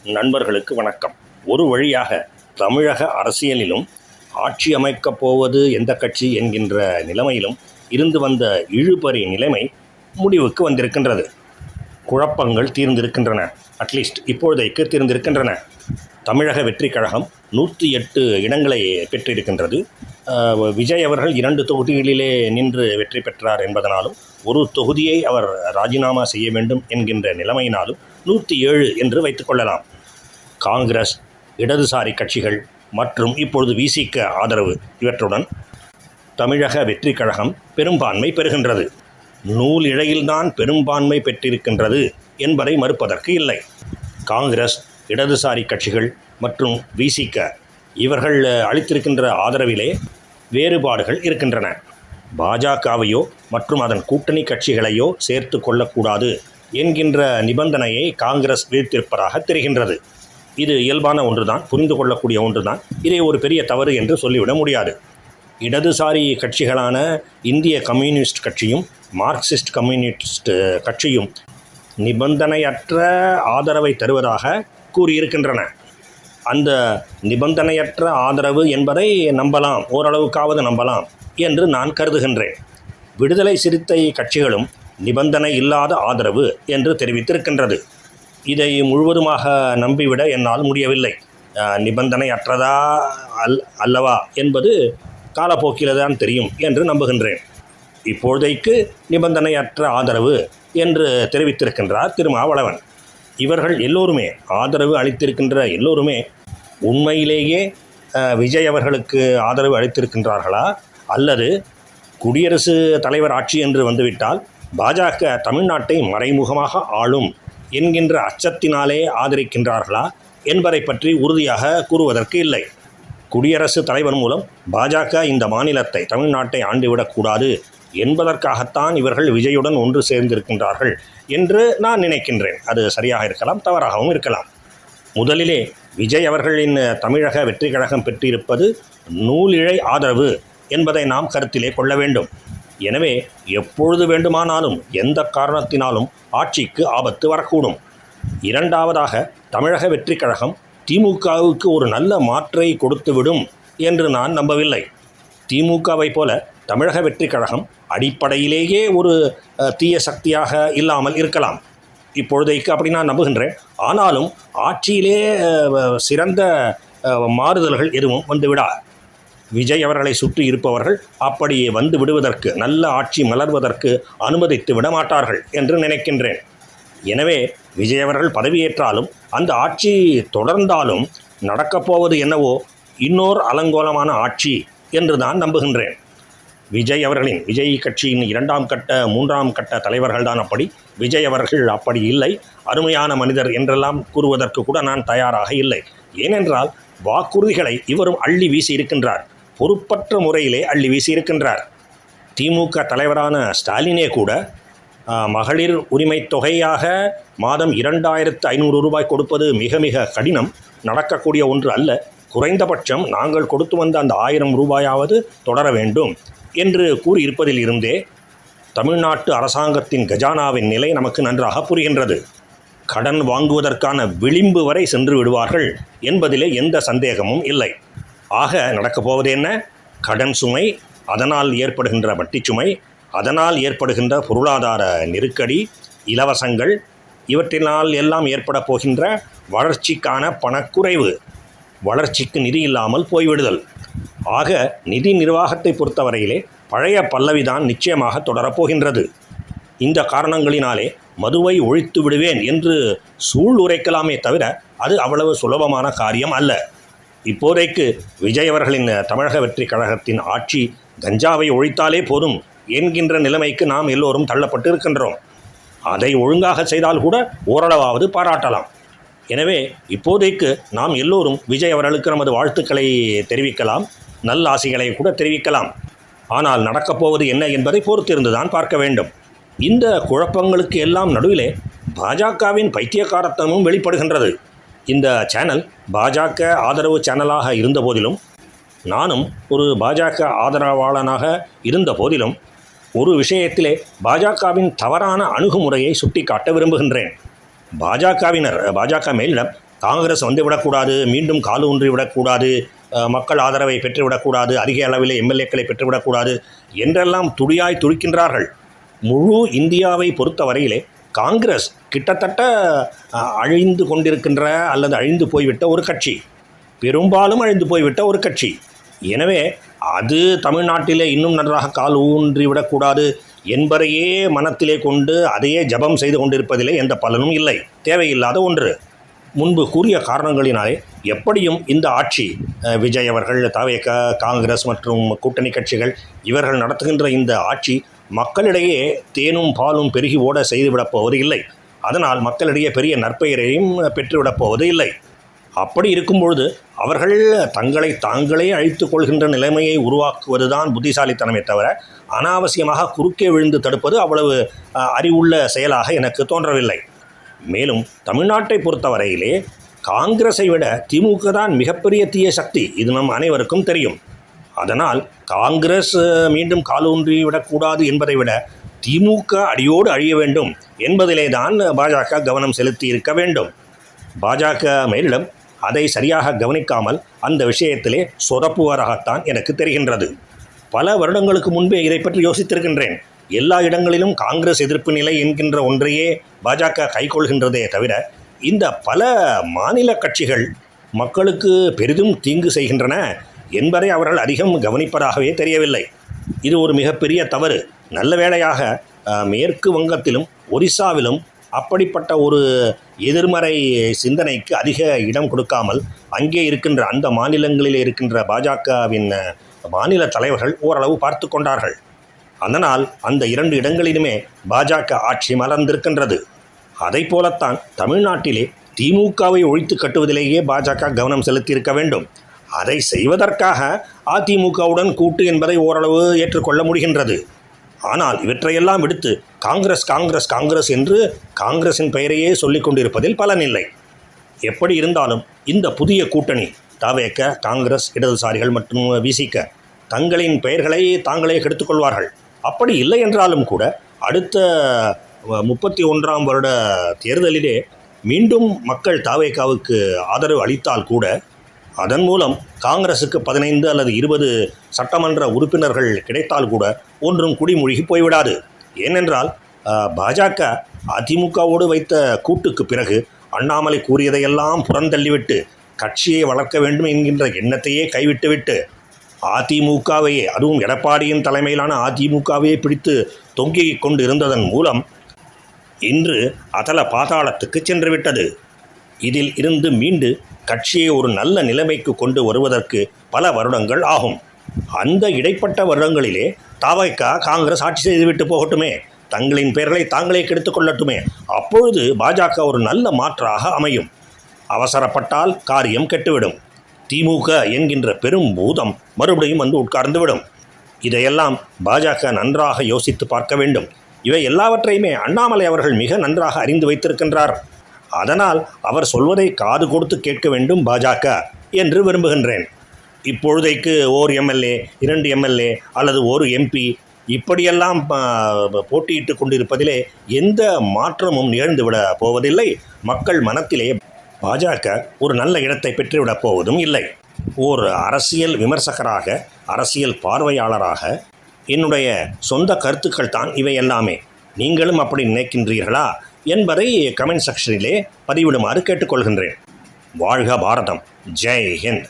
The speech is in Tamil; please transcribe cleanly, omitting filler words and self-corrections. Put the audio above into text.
நண்பர்களுக்கு வணக்கம். ஒரு வழியாக தமிழக அரசியலிலும் ஆட்சி அமைக்கப் போவது எந்த கட்சி என்கின்ற நிலைமையிலும் இருந்து வந்த இழுபறி நிலைமை முடிவுக்கு வந்திருக்கின்றது. குழப்பங்கள் தீர்ந்திருக்கின்றன. அட்லீஸ்ட் இப்பொழுதைக்கு தீர்ந்திருக்கின்றன. தமிழக வெற்றிக் கழகம் 108 இடங்களை பெற்றிருக்கின்றது. விஜய் அவர்கள் 2 தொகுதிகளிலே நின்று வெற்றி பெற்றார் என்பதனாலும் ஒரு தொகுதியை அவர் ராஜினாமா செய்ய வேண்டும் என்கின்ற நிலைமையினாலும் 107 என்று வைத்துக்கொள்ளலாம். காங்கிரஸ், இடதுசாரி கட்சிகள் மற்றும் இப்பொழுது விசிக ஆதரவு இவற்றுடன் தமிழக வெற்றிக் கழகம் பெரும்பான்மை பெறுகின்றது. நூல் இழையில்தான் பெரும்பான்மை பெற்றிருக்கின்றது என்பதை மறுப்பதற்கு இல்லை. காங்கிரஸ், இடதுசாரி கட்சிகள் மற்றும் விசிக இவர்கள் அளித்திருக்கின்ற ஆதரவிலே வேறுபாடுகள் இருக்கின்றன. பாஜகவையோ மற்றும் அதன் கூட்டணி கட்சிகளையோ சேர்த்து கொள்ளக்கூடாது என்கின்ற நிபந்தனையை காங்கிரஸ் விதித்திருப்பதாக தெரிகின்றது. இது இயல்பான ஒன்றுதான், புரிந்து கொள்ளக்கூடிய ஒன்றுதான். இதை ஒரு பெரிய தவறு என்று சொல்லிவிட முடியாது. இடதுசாரி கட்சிகளான இந்திய கம்யூனிஸ்ட் கட்சியும் மார்க்சிஸ்ட் கம்யூனிஸ்ட் கட்சியும் நிபந்தனையற்ற ஆதரவை தருவதாக கூறியிருக்கின்றன. அந்த நிபந்தனையற்ற ஆதரவு என்பதை நம்பலாம், ஓரளவுக்காவது நம்பலாம் என்று நான் கருதுகின்றேன். விடுதலை சிறுத்தை கட்சிகளும் நிபந்தனை இல்லாத ஆதரவு என்று தெரிவித்திருக்கின்றது. இதை முழுவதுமாக நம்பிவிட என்னால் முடியவில்லை. நிபந்தனையற்றதா அல்லவா என்பது காலப்போக்கில் தான் தெரியும் என்று நம்புகின்றேன். இப்பொழுதைக்கு நிபந்தனையற்ற ஆதரவு என்று தெரிவித்திருக்கின்றார் திருமாவளவன். இவர்கள் எல்லோருமே, ஆதரவு அளித்திருக்கின்ற எல்லோருமே உண்மையிலேயே விஜய் அவர்களுக்கு ஆதரவு அளித்திருக்கின்றார்களா, அல்லது குடியரசு தலைவர் ஆட்சி என்று வந்துவிட்டால் பாஜக தமிழ்நாட்டை மறைமுகமாக ஆளும் என்கின்ற அச்சத்தினாலே ஆதரிக்கின்றார்களா என்பதை பற்றி உறுதியாக கூறுவதற்கு இல்லை. குடியரசுத் தலைவர் மூலம் பாஜக இந்த மாநிலத்தை, தமிழ்நாட்டை ஆண்டுவிடக்கூடாது என்பதற்காகத்தான் இவர்கள் விஜயுடன் ஒன்று சேர்ந்திருக்கின்றார்கள் என்று நான் நினைக்கின்றேன். அது சரியாக இருக்கலாம், தவறாகவும் இருக்கலாம். முதலிலே விஜய் அவர்களின் தமிழக வெற்றிக் கழகம் பெற்றிருப்பது நூலிழை ஆதரவு என்பதை நாம் கருத்திலே கொள்ள வேண்டும். எனவே எப்பொழுது வேண்டுமானாலும் எந்த காரணத்தினாலும் ஆட்சிக்கு ஆபத்து வரக்கூடும். இரண்டாவதாக, தமிழக வெற்றிக் கழகம் திமுகவுக்கு ஒரு நல்ல மாற்றை கொடுத்துவிடும் என்று நான் நம்பவில்லை. திமுகவை போல தமிழக வெற்றிக் கழகம் அடிப்படையிலேயே ஒரு தீய சக்தியாக இல்லாமல் இருக்கலாம். இப்பொழுதைக்கு அப்படி நான் நம்புகின்றேன். ஆனாலும் ஆட்சியிலே சிறந்த மாறுதல்கள் எதுவும் வந்துவிடா. விஜய் அவர்களை சுற்றி இருப்பவர்கள் அப்படி வந்து விடுவதற்கு, நல்ல ஆட்சி மலர்வதற்கு அனுமதித்து விட மாட்டார்கள் என்று நினைக்கின்றேன். எனவே விஜய் அவர்கள் பதவியேற்றாலும் அந்த ஆட்சி தொடர்ந்தாலும் நடக்கப்போவது என்னவோ இன்னொரு அலங்கோலமான ஆட்சி என்று நான் நம்புகின்றேன். விஜய் கட்சியின் 2ஆம் கட்ட 3ஆம் கட்ட தலைவர்கள் தான் அப்படி. விஜய் அவர்கள் அப்படி இல்லை, அருமையான மனிதர் என்றெல்லாம் கூறுவதற்கு கூட நான் தயாராக இல்லை. ஏனென்றால் வாக்குறுதிகளை இவரும் அள்ளி வீசி இருக்கின்றார். பொறுப்பற்ற முறையிலே அள்ளி வீசி இருக்கின்றார். திமுக தலைவரான ஸ்டாலினே கூட மகளிர் உரிமை தொகையாக மாதம் 2500 ரூபாய் கொடுப்பது மிக மிக கடினம், நடக்கக்கூடிய ஒன்று அல்ல. குறைந்தபட்சம் நாங்கள் கொடுத்து வந்த அந்த 1000 ரூபாயாவது தொடர வேண்டும் என்று கூறியிருப்பதில் இருந்தே தமிழ்நாட்டு அரசாங்கத்தின் கஜானாவின் நிலை நமக்கு நன்றாக புரிகின்றது. கடன் வாங்குவதற்கான விளிம்பு வரை சென்று விடுவார்கள் என்பதிலே எந்த சந்தேகமும் இல்லை. ஆக நடக்கப் போவது என்ன? கடன் சுமை, அதனால் ஏற்படுகின்ற வட்டிச் சுமை, அதனால் ஏற்படுகின்ற பொருளாதார நெருக்கடி, இலவசங்கள், இவற்றினால் எல்லாம் ஏற்பட போகின்ற வளர்ச்சிக்கான பணக்குறைவு, வளர்ச்சிக்கு நிதி இல்லாமல் போய்விடுதல். ஆக நிதி நிர்வாகத்தை பொறுத்தவரையிலே பழைய பல்லவிதான் நிச்சயமாக தொடரப்போகின்றது. இந்த காரணங்களினாலே மதுவை ஒழித்து விடுவேன் என்று சூள் உரைக்கலாமே தவிர அது அவ்வளவு சுலபமான காரியம் அல்ல. இப்போதைக்கு விஜய் அவர்களின் தமிழக வெற்றிக் கழகத்தின் ஆட்சி கஞ்சாவை ஒழித்தாலே போதும் என்கின்ற நிலைமைக்கு நாம் எல்லோரும் தள்ளப்பட்டு இருக்கின்றோம். அதை ஒழுங்காக செய்தால் கூட ஓரளவாவது பாராட்டலாம். எனவே இப்போதைக்கு நாம் எல்லோரும் விஜய் அவர்களுக்கு நமது வாழ்த்துக்களை தெரிவிக்கலாம், நல்ல ஆசைகளை கூட தெரிவிக்கலாம். ஆனால் நடக்கப்போவது என்ன என்பதை பொறுத்திருந்துதான் பார்க்க வேண்டும். இந்த குழப்பங்களுக்கு எல்லாம் நடுவிலே பாஜகவின் பைத்தியக்காரத்தனமும் வெளிப்படுகின்றது. இந்த சேனல் பாஜக ஆதரவு சேனலாக இருந்த போதிலும், நானும் ஒரு பாஜக ஆதரவாளனாக இருந்த போதிலும், ஒரு விஷயத்திலே பாஜகவின் தவறான அணுகுமுறையை சுட்டிக்காட்ட விரும்புகின்றேன். பாஜக மேலிடம் காங்கிரஸ் வந்து விடக்கூடாது, மீண்டும் கால் ஊன்றி விடக்கூடாது, மக்கள் ஆதரவை பெற்றுவிடக்கூடாது, அதிக அளவில் எம்எல்ஏக்களை பெற்றுவிடக்கூடாது என்றெல்லாம் துடியாய் துடிக்கின்றார்கள். முழு இந்தியாவை பொறுத்த வரையிலே காங்கிரஸ் கிட்டத்தட்ட அழிந்து கொண்டிருக்கின்ற அல்லது அழிந்து போய்விட்ட ஒரு கட்சி, பெரும்பாலும் அழிந்து போய்விட்ட ஒரு கட்சி. எனவே அது தமிழ்நாட்டிலே இன்னும் நன்றாக கால் ஊன்றிவிடக்கூடாது என்பதையே மனத்திலே கொண்டு அதையே ஜபம் செய்து கொண்டிருப்பதிலே எந்த பலனும் இல்லை, தேவையில்லாத ஒன்று. முன்பு கூறிய காரணங்களினாலே எப்படியும் இந்த ஆட்சி விஜய் அவர்கள், தவேக, காங்கிரஸ் மற்றும் கூட்டணி கட்சிகள் இவர்கள் நடத்துகின்ற இந்த ஆட்சி மக்களிடையே தேனும் பாலும் பெருகி ஓட செய்துவிடப் போவது இல்லை. அதனால் மக்களிடையே பெரிய நற்பெயரையும் பெற்றுவிடப் போவது இல்லை. அப்படி இருக்கும்பொழுது அவர்கள் தங்களை தாங்களே அழித்து கொள்கின்ற நிலைமையை உருவாக்குவதுதான் புத்திசாலித்தனமே தவிர அனாவசியமாக குறுக்கே விழுந்து தடுப்பது அவ்வளவு அறிவுள்ள செயலாக எனக்கு தோன்றவில்லை. மேலும் தமிழ்நாட்டை பொறுத்தவரையிலே காங்கிரஸை விட திமுக தான் மிகப்பெரிய தீய சக்தி, இது நம் அனைவருக்கும் தெரியும். அதனால் காங்கிரஸ் மீண்டும் காலூன்றி விடக்கூடாது என்பதை விட திமுக அடியோடு அழிய வேண்டும் என்பதிலே தான் பாஜக கவனம் செலுத்தி இருக்க வேண்டும். பாஜக மேலிடம் அதை சரியாக கவனிக்காமல் அந்த விஷயத்திலே சொதப்புவராகத்தான் எனக்கு தெரிகின்றது. பல வருடங்களுக்கு முன்பே இதை பற்றி யோசித்திருக்கின்றேன். எல்லா இடங்களிலும் காங்கிரஸ் எதிர்ப்பு நிலை என்கின்ற ஒன்றையே பாஜக கைக்கொள்கின்றதே தவிர இந்த பல மாநில கட்சிகள் மக்களுக்கு பெரிதும் தீங்கு செய்கின்றன என்பதை அவர்கள் அதிகம் கவனிப்பதாகவே தெரியவில்லை. இது ஒரு மிகப்பெரிய தவறு. நல்ல வேளையாக மேற்கு வங்கத்திலும் ஒரிசாவிலும் அப்படிப்பட்ட ஒரு எதிர்மறை சிந்தனைக்கு அதிக இடம் கொடுக்காமல் அங்கே இருக்கின்ற அந்த மாநிலங்களில் இருக்கின்ற பாஜகவின் மாநில தலைவர்கள் ஓரளவு பார்த்து கொண்டார்கள். அதனால் அந்த 2 இடங்களிலுமே பாஜக ஆட்சி மலர்ந்திருக்கின்றது. அதை போலத்தான் தமிழ்நாட்டிலே திமுகவை ஒழித்து கட்டுவதிலேயே பாஜக கவனம் செலுத்தியிருக்க வேண்டும். அதை செய்வதற்காக அதிமுகவுடன் கூட்டு என்பதை ஓரளவு ஏற்றுக்கொள்ள முடிகின்றது. ஆனால் இவற்றையெல்லாம் விடுத்து காங்கிரஸ் காங்கிரஸ் காங்கிரஸ் என்று காங்கிரஸின் பெயரையே சொல்லிக் கொண்டிருப்பதில் பலனில்லை. எப்படி இருந்தாலும் இந்த புதிய கூட்டணி தவேக, காங்கிரஸ், இடதுசாரிகள் மற்றும் விசிக தங்களின் பெயர்களை தாங்களே கெடுத்துக்கொள்வார்கள். அப்படி இல்லை என்றாலும் கூட அடுத்த 31ஆம் வருட தேர்தலிலே மீண்டும் மக்கள் தவேகாவுக்கு ஆதரவு அளித்தால் கூட அதன் மூலம் காங்கிரஸுக்கு 15 அல்லது 20 சட்டமன்ற உறுப்பினர்கள் கிடைத்தால் கூட ஒன்றும் குடிமூழ்கி போய்விடாது. ஏனென்றால் பாஜக அதிமுகவோடு வைத்த கூட்டுக்கு பிறகு அண்ணாமலை கூறியதையெல்லாம் புறந்தள்ளிவிட்டு கட்சியை வளர்க்க வேண்டும் என்கின்ற எண்ணத்தையே கைவிட்டுவிட்டு அதிமுகவையே, அதுவும் எடப்பாடியின் தலைமையிலான அதிமுகவையே பிடித்து தொங்கிக் கொண்டு இருந்ததன் மூலம் இன்று அதல பாதாளத்துக்கு சென்றுவிட்டது. இதில் இருந்து மீண்டு கட்சியை ஒரு நல்ல நிலைமைக்கு கொண்டு வருவதற்கு பல வருடங்கள் ஆகும். அந்த இடைப்பட்ட வருடங்களிலே தவேக, காங்கிரஸ் ஆட்சி செய்துவிட்டு போகட்டுமே, தங்களின் பெயர்களை தாங்களே கெடுத்துக் கொள்ளட்டுமே. அப்பொழுது பாஜக ஒரு நல்ல மாற்றாக அமையும். அவசரப்பட்டால் காரியம் கெட்டுவிடும். திமுக என்கின்ற பெரும் பூதம் மறுபடியும் வந்து உட்கார்ந்துவிடும். இதையெல்லாம் பாஜக நன்றாக யோசித்து பார்க்க வேண்டும். இவை எல்லாவற்றையுமே அண்ணாமலை அவர்கள் மிக நன்றாக அறிந்து வைத்திருக்கின்றார். அதனால் அவர் சொல்வதை காது கொடுத்து கேட்க வேண்டும் பாஜக என்று விரும்புகின்றேன். இப்பொழுதைக்கு ஓர் எம்எல்ஏ, 2 எம்எல்ஏ அல்லது ஒரு எம்பி இப்படியெல்லாம் போட்டியிட்டு கொண்டிருப்பதிலே எந்த மாற்றமும் நிகழ்ந்துவிட போவதில்லை. மக்கள் மனத்திலே பாஜக ஒரு நல்ல இடத்தை பெற்றுவிடப் போவதும் இல்லை. ஓர் அரசியல் விமர்சகராக, அரசியல் பார்வையாளராக என்னுடைய சொந்த கருத்துக்கள் தான் இவை எல்லாமே. நீங்களும் அப்படி நினைக்கின்றீர்களா என்பதை கமெண்ட் செக்ஷனிலே பதிவிடுமாறு கேட்டுக்கொள்கின்றேன். வாழ்க பாரதம். ஜெய் ஹிந்த்.